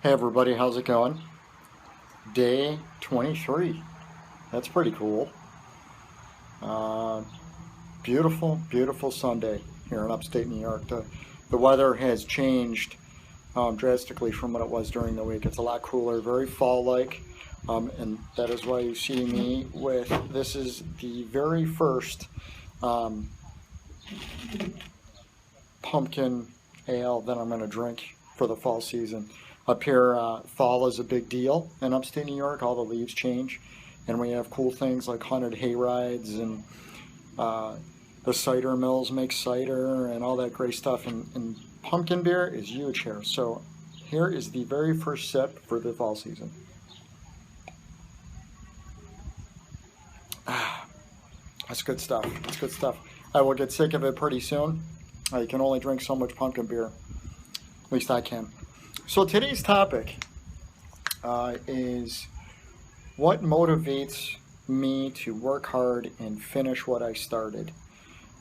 Hey everybody, how's it going? Day 23. That's pretty cool. Uh, Beautiful, beautiful Sunday here in upstate New York. The weather has changed drastically from what it was during the week. It's a lot cooler, very fall-like, and that is why you see me with, this is the very first um, pumpkin ale that I'm going to drink for the fall season. Up here, fall is a big deal in upstate New York. All the leaves change, and we have cool things like haunted hay rides, and uh, the cider mills make cider and all that great stuff. And pumpkin beer is huge here. So here is the very first sip for the fall season. Ah, that's good stuff. That's good stuff. I will get sick of it pretty soon. You can only drink so much pumpkin beer. At least I can. So today's topic is what motivates me to work hard and finish what I started.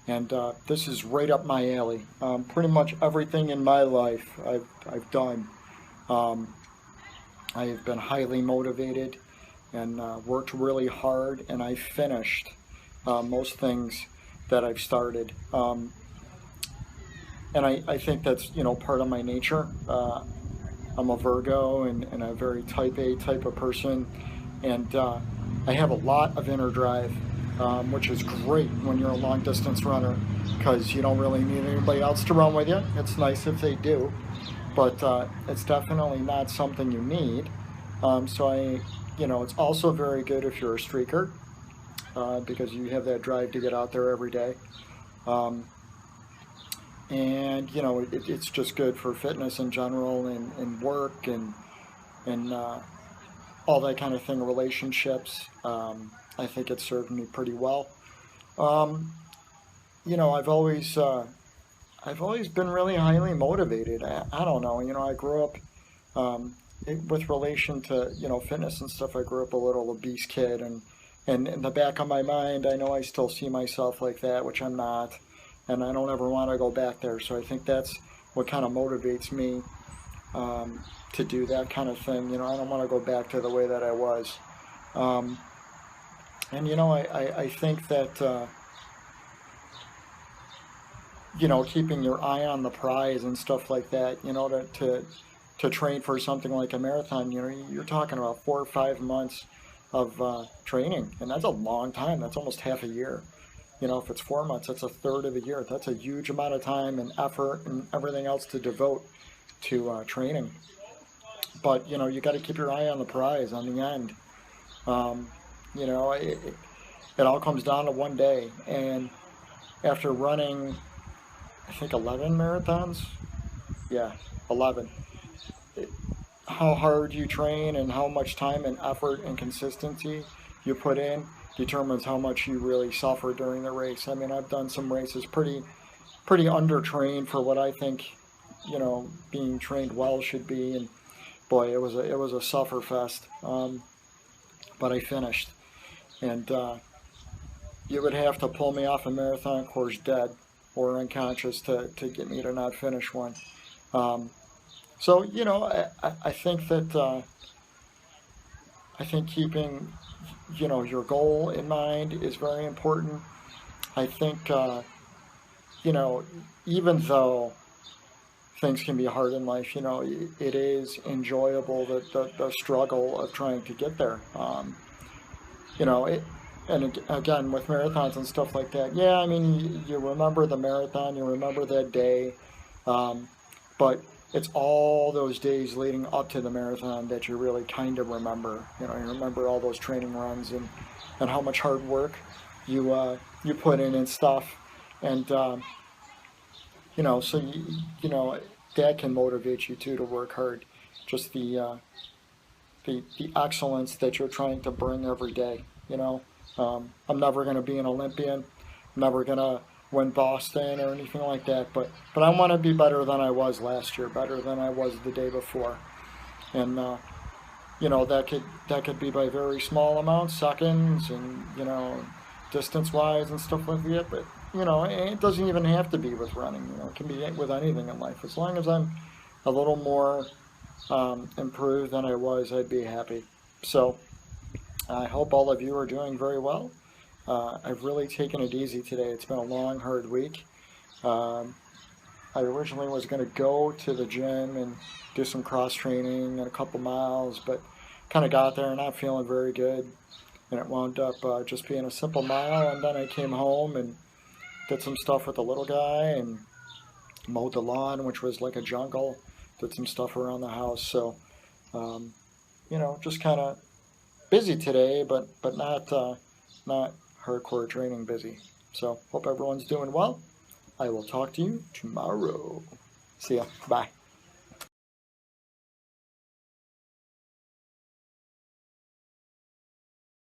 And this is right up my alley. Pretty much everything in my life I've done. I have been highly motivated and worked really hard, and I finished most things that I've started. And I think that's, part of my nature. I'm a Virgo and a very type A type of person, and I have a lot of inner drive, which is great when you're a long distance runner because you don't really need anybody else to run with you. It's nice if they do, but it's definitely not something you need. It's also very good if you're a streaker because you have that drive to get out there every day. It's just good for fitness in general and work and all that kind of thing, relationships. I think it served me pretty well. I've always been really highly motivated. I don't know, I grew up with relation to, fitness and stuff. I grew up a little obese kid, and in the back of my mind, I know I still see myself like that, which I'm not. And I don't ever want to go back there. So I think that's what kind of motivates me to do that kind of thing. I don't want to go back to the way that I was. I think that, keeping your eye on the prize and stuff like that, to train for something like a marathon, you're talking about 4 or 5 months of training. And that's a long time. That's almost half a year. If it's 4 months, that's a third of a year. That's a huge amount of time and effort and everything else to devote to training. But, you got to keep your eye on the prize, on the end. It all comes down to one day. And after running, I think 11 marathons? Yeah, 11. How hard you train and how much time and effort and consistency you put in determines how much you really suffer during the race. I mean, I've done some races pretty undertrained for what I think, being trained well should be, and boy, it was a suffer fest. But I finished, and you would have to pull me off a marathon course dead or unconscious to get me to not finish one. I think that I think keeping your goal in mind is very important. I think, even though things can be hard in life, it is enjoyable, the struggle of trying to get there. And again, with marathons and stuff like that, yeah, I mean, you remember the marathon, you remember that day, but it's all those days leading up to the marathon that you really kind of remember. You remember all those training runs and how much hard work you put in and stuff. And that can motivate you too to work hard. Just the excellence that you're trying to bring every day. I'm never going to be an Olympian. I'm never going to win Boston or anything like that, but I want to be better than I was last year, better than I was the day before, and that could be by very small amounts, seconds, and distance-wise and stuff like that. But it doesn't even have to be with running. It can be with anything in life, as long as I'm a little more improved than I was, I'd be happy. So I hope all of you are doing very well. I've really taken it easy today. It's been a long, hard week. Um, I originally was going to go to the gym and do some cross training and a couple miles, but kind of got there not feeling very good. And it wound up just being a simple mile. And then I came home and did some stuff with the little guy and mowed the lawn, which was like a jungle. Did some stuff around the house. So, um, just kind of busy today, but not hardcore training busy. So hope everyone's doing well. I will talk to you tomorrow. See ya. Bye.